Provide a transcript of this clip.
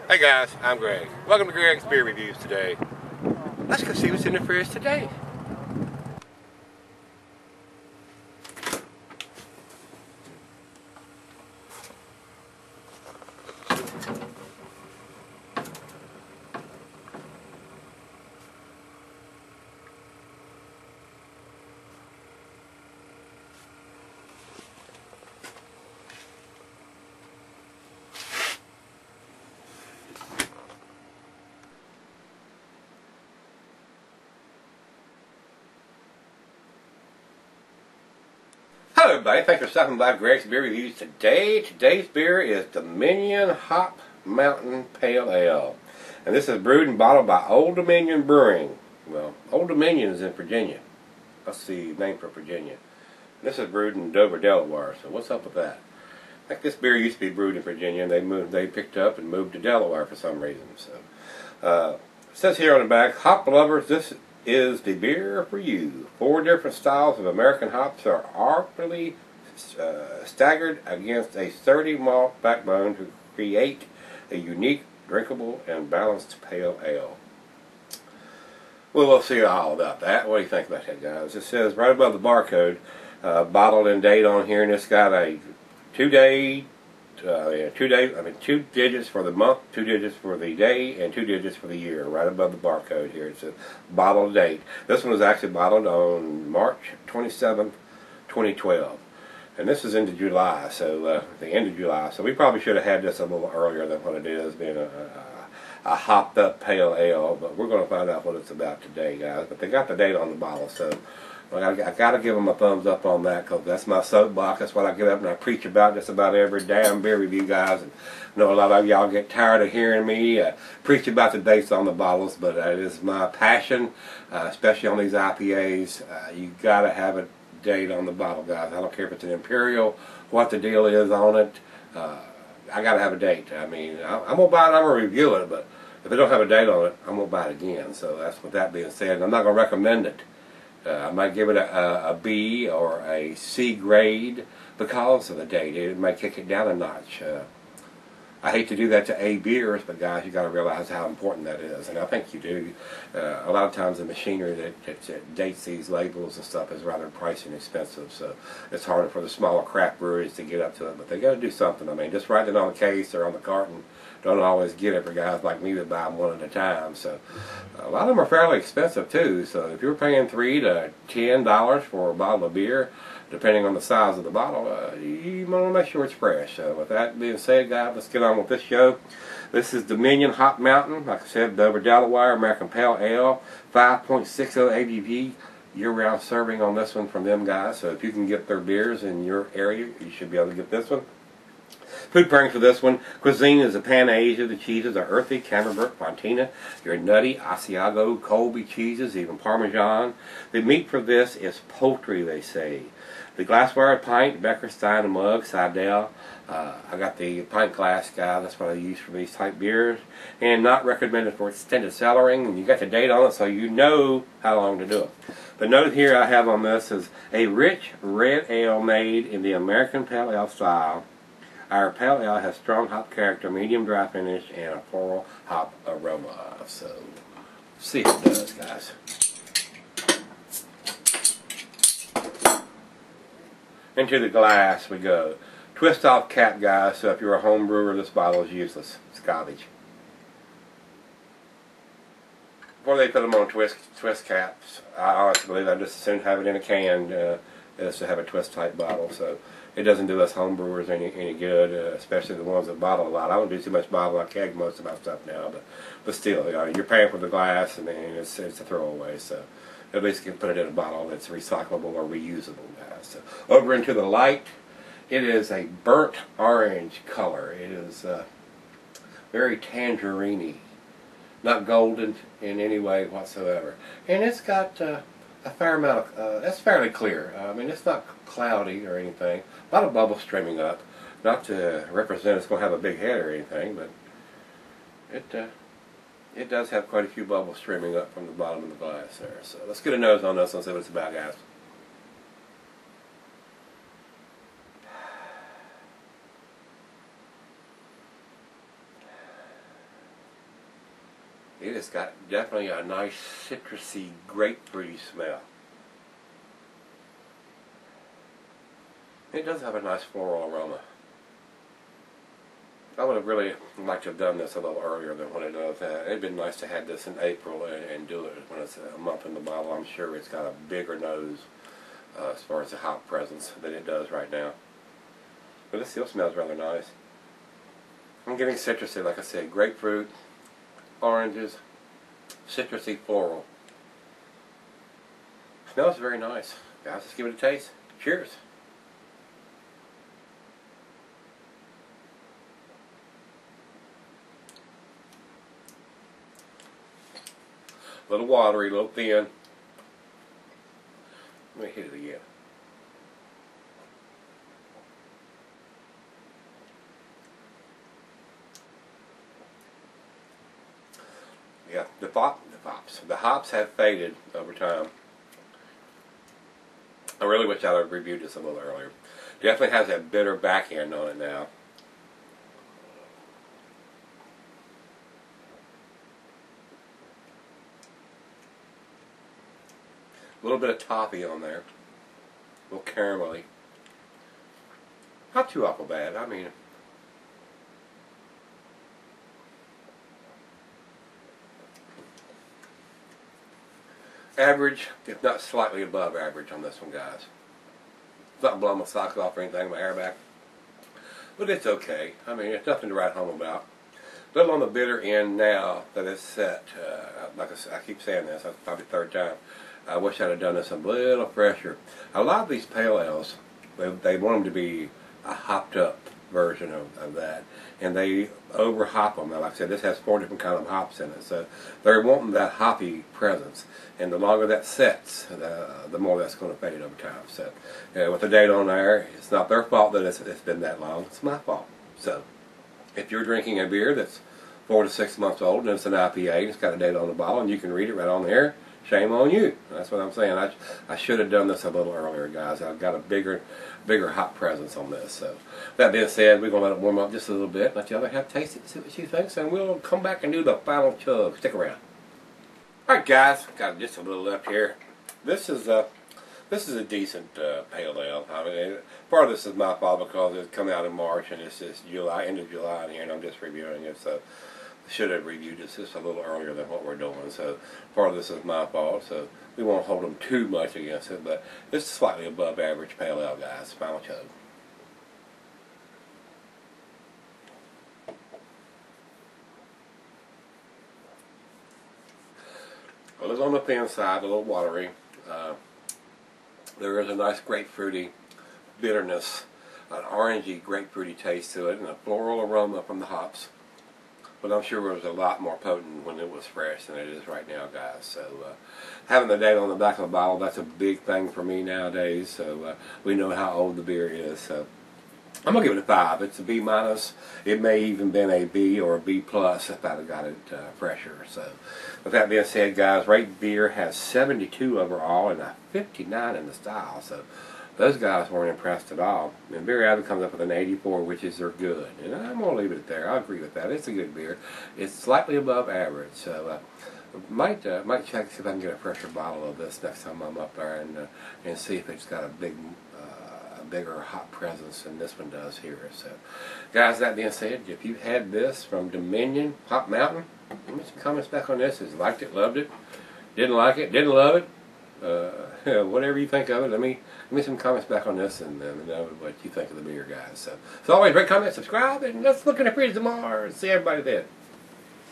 Hey guys, I'm Greg. Welcome to Greg's Beer Reviews today. Let's go see what's in the fridge today. Hello everybody, thanks for stopping by Greg's Beer Reviews today. Today's beer is Dominion Hop Mountain Pale Ale. And this is brewed and bottled by Old Dominion Brewing. Well, Old Dominion is in Virginia. That's the name for Virginia. This is brewed in Dover, Delaware, so what's up with that? I think this beer used to be brewed in Virginia and they picked up and moved to Delaware for some reason. So, it says here on the back, hop lovers, this is the beer for you. 4 different styles of American hops are artfully staggered against a sturdy malt backbone to create a unique, drinkable, and balanced pale ale. Well, we'll see all about that. What do you think about that, guys? It says right above the barcode, bottled and date on here, and it's got a 2 digits for the month, 2 digits for the day, and 2 digits for the year. Right above the barcode here, it says bottle date. This one was actually bottled on March 27th, 2012, and this is into July, so the end of July. So we probably should have had this a little earlier than what it is, being a hopped up pale ale. But we're going to find out what it's about today, guys. But they got the date on the bottle, so I got to give them a thumbs up on that, because that's my soapbox. That's what I get up and I preach about just about every damn beer review, guys. And I know a lot of y'all get tired of hearing me preach about the dates on the bottles, but it is my passion, especially on these IPAs. You got to have a date on the bottle, guys. I don't care if it's an Imperial, what the deal is on it. I got to have a date. I mean, I'm going to buy it, I'm going to review it, but if it don't have a date on it, I'm going to buy it again. So that's with that being said. I'm not going to recommend it. I might give it a B or a C grade because of the date. It might kick it down a notch. I hate to do that to A beers, but guys, you got to realize how important that is, and I think you do. A lot of times the machinery that dates these labels and stuff is rather pricey and expensive, so it's harder for the smaller craft breweries to get up to it. But they got to do something. I mean, just writing it on the case or on the carton don't always get it for guys like me that buy them one at a time. So a lot of them are fairly expensive too. So if you're paying $3 to $10 for a bottle of beer, depending on the size of the bottle, you want to make sure it's fresh. So with that being said, guys, let's get on with this show. This is Dominion Hop Mountain, like I said, Dover, Delaware, American Pale Ale, 5.60 ABV, year-round serving on this one from them, guys. So if you can get their beers in your area, you should be able to get this one. Food pairings for this one. Cuisine is a Pan-Asia. The cheeses are earthy, Camembert, Fontina. Your nutty, Asiago, Colby cheeses, even Parmesan. The meat for this is poultry, they say. The glassware, pint, Becker, Stein, mug, Seidel. I got the pint glass, guy. That's what I use for these type beers. And not recommended for extended cellaring. And you got the date on it, so you know how long to do it. But note here I have on this is a rich red ale made in the American Pale Ale style. Our pale ale has strong hop character, medium dry finish, and a floral hop aroma. So, see how it does, guys. Into the glass we go. Twist off cap, guys, so if you're a home brewer, this bottle is useless. It's garbage. Before they put them on twist caps, I honestly believe I just as soon have it in a can as to have a twist type bottle. So it doesn't do us home brewers any good, especially the ones that bottle a lot. I don't do too much bottle. I keg most of my stuff now, but still, you're paying for the glass, and it's a throwaway. So at least you can put it in a bottle that's recyclable or reusable, guys. So over into the light, it is a burnt orange color. It is very tangerine-y, not golden in any way whatsoever, and it's got a fair amount of, it's fairly clear. I mean, it's not cloudy or anything. A lot of bubbles streaming up. Not to represent it's going to have a big head or anything, but it does have quite a few bubbles streaming up from the bottom of the glass there. So let's get a nose on this and see what it's about, guys. It's got definitely a nice citrusy, grapefruity smell. It does have a nice floral aroma. I would have really liked to have done this a little earlier than when it does. It'd been nice to have this in April and do it when it's a month in the bottle. I'm sure it's got a bigger nose as far as the hop presence than it does right now. But it still smells rather nice. I'm getting citrusy, like I said, grapefruit, oranges, citrusy floral. Smells very nice. Guys, let's give it a taste. Cheers. A little watery, a little thin. Let me hit it again. Yeah, the hops have faded over time. I really wish I would have reviewed this a little earlier. Definitely has that bitter back end on it now. A little bit of toffee on there. A little caramelly. Not too awful bad. I mean, average, if not slightly above average on this one, guys. It's not blowing my socks off or anything, my hair back. But it's okay. I mean, it's nothing to write home about. A little on the bitter end now that it's set. Like I keep saying this, that's probably the third time. I wish I'd have done this a little fresher. A lot of these pale ales, they want them to be a hopped up version of that. And they over hop them. Now, like I said, this has 4 different kind of hops in it. So they're wanting that hoppy presence. And the longer that sets, the more that's going to fade over time. So with the date on there, it's not their fault that it's been that long. It's my fault. So if you're drinking a beer that's 4 to 6 months old and it's an IPA and it's got a date on the bottle and you can read it right on there, shame on you. That's what I'm saying. I should have done this a little earlier, guys. I've got a bigger hop presence on this. So that being said, we're going to let it warm up just a little bit, let the other half taste it, see what she thinks, and we'll come back and do the final chug. Stick around. Alright, guys, got just a little left here. This is a decent pale ale. I mean, part of this is my fault because it's come out in March and it's just July, end of July here, and I'm just reviewing it. So I should have reviewed this just a little earlier than what we're doing. So part of this is my fault. So we won't hold them too much against it, but it's slightly above average pale ale, guys. Final chug. Well, it's on the thin side, a little watery. There is a nice grapefruity bitterness, an orangey grapefruity taste to it, and a floral aroma from the hops. But I'm sure it was a lot more potent when it was fresh than it is right now, guys. So having the date on the back of the bottle, that's a big thing for me nowadays. So we know how old the beer is. So I'm going to give it a 5. It's a B-. It may even been a B or a B+ if I'd have got it fresher. So with that being said, guys, Rate Beer has 72 overall and a 59 in the style. So those guys weren't impressed at all. And Beer Advocate comes up with an 84, which is they're good. And I'm going to leave it there. I agree with that. It's a good beer. It's slightly above average. So might check see if I can get a fresher bottle of this next time I'm up there and see if it's got a bigger hop presence than this one does here. So guys, that being said, if you had this from Dominion Hop Mountain, give me some comments back on this. Is liked it, loved it, didn't like it, didn't love it, whatever you think of it. Give me some comments back on this and know what you think of the beer, guys. So as always, rate, comment, subscribe, and let's look at the fridge tomorrow and see everybody then.